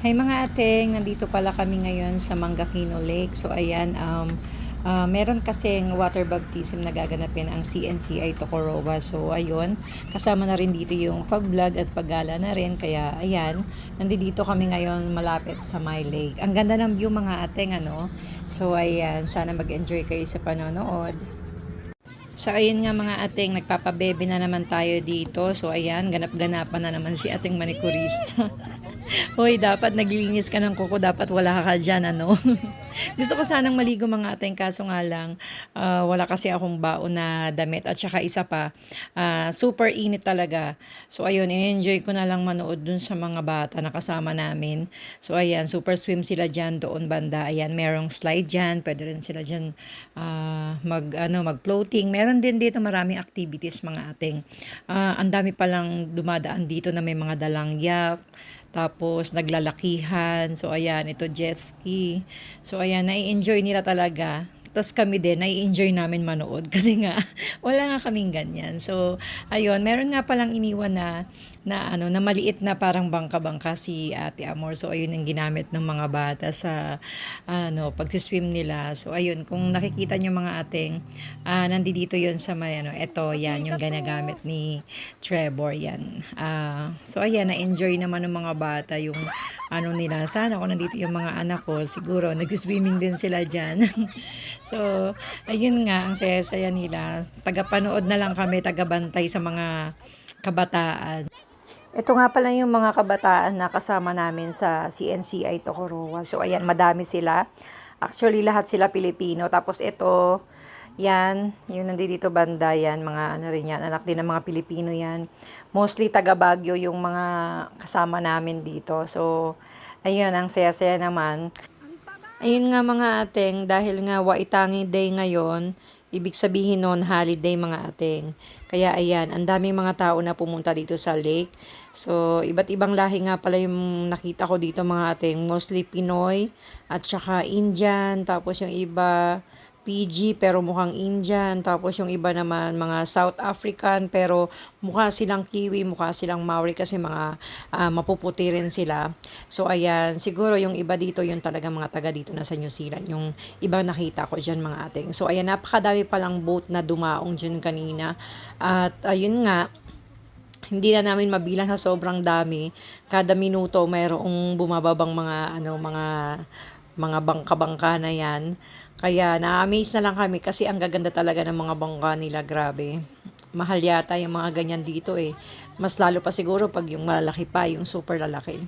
Hay mga ateng, nandito pala kami ngayon sa Mangakino Lake. So ayan, meron kasing water baptism na gaganapin ang CNCI Tocoroa. So ayun, kasama na rin dito yung pag-vlog at paggala na rin. Kaya ayan, nandito kami ngayon malapit sa my lake. Ang ganda ng view mga ateng, ano? So ayan, sana mag-enjoy kayo sa panonood. So ayun nga mga ating, nagpapabebe na naman tayo dito. So ayan, ganap-ganapan na naman si ating manikurista. Hoy, dapat naglilinis ka ng kuko, dapat wala ka dyan, ano? Gusto ko sanang maligo mga ating, kaso nga lang, wala kasi akong baon na damit. At saka isa pa, super init talaga. So ayun, in-enjoy ko na lang manood dun sa mga bata na kasama namin. So ayan, super swim sila dyan doon banda. Ayan, merong slide dyan, pwede rin sila dyan mag-floating. Meron din dito maraming activities mga ating. Ang dami palang dumadaan dito na may mga dalang yak, tapos naglalakihan. So ayan, ito jet ski. So ayan, nai-enjoy nila talaga. Tapos kami din, nai-enjoy namin manood kasi nga wala nga kaming ganyan. So ayun, meron nga palang iniwan na maliit na parang bangka-bangka si Ate Amor. So ayun ang ginamit ng mga bata sa pagsiswim nila. So ayun, kung nakikita niyo mga ating, nandito 'yon sa may eto yan yung ginagamit ni Trevor yan. So ayan, na-enjoy naman ng mga bata yung nila. Sana kung nandito yung mga anak ko, siguro nag-swimming din sila diyan. So ayun nga, ang saya-saya nila. Tagapanood na lang kami, tagabantay sa mga kabataan. Ito nga pala yung mga kabataan na kasama namin sa CNCI Tocoroa. So ayan, madami sila. Actually, lahat sila Pilipino. Tapos ito, yan, yung nandito banda yan, mga rin yan, anak din ng mga Pilipino yan. Mostly taga Baguio yung mga kasama namin dito. So, ayun, ang saya-saya naman. Ayun nga mga ateng, dahil nga Waitangi Day ngayon, ibig sabihin nun holiday mga ateng. Kaya ayan, ang daming mga tao na pumunta dito sa lake. So, iba't ibang lahi nga pala yung nakita ko dito mga ateng. Mostly Pinoy at saka Indian, tapos yung iba PG pero mukhang Indian, tapos yung iba naman mga South African pero mukha silang Kiwi, mukha silang Maori kasi mga mapuputi rin sila. So ayan, siguro yung iba dito yung talaga mga taga dito na sa New Zealand, yung iba nakita ko dyan mga ating. So ayan, napakadami palang boat na dumaong dyan kanina at ayun nga, hindi na namin mabilang sa sobrang dami. Kada minuto mayroong bumababang mga bangka-bangka na yan. Kaya na-amaze na lang kami kasi ang gaganda talaga ng mga bangka nila, grabe. Mahal yata yung mga ganyan dito eh. Mas lalo pa siguro pag yung malalaki pa, yung super lalaki.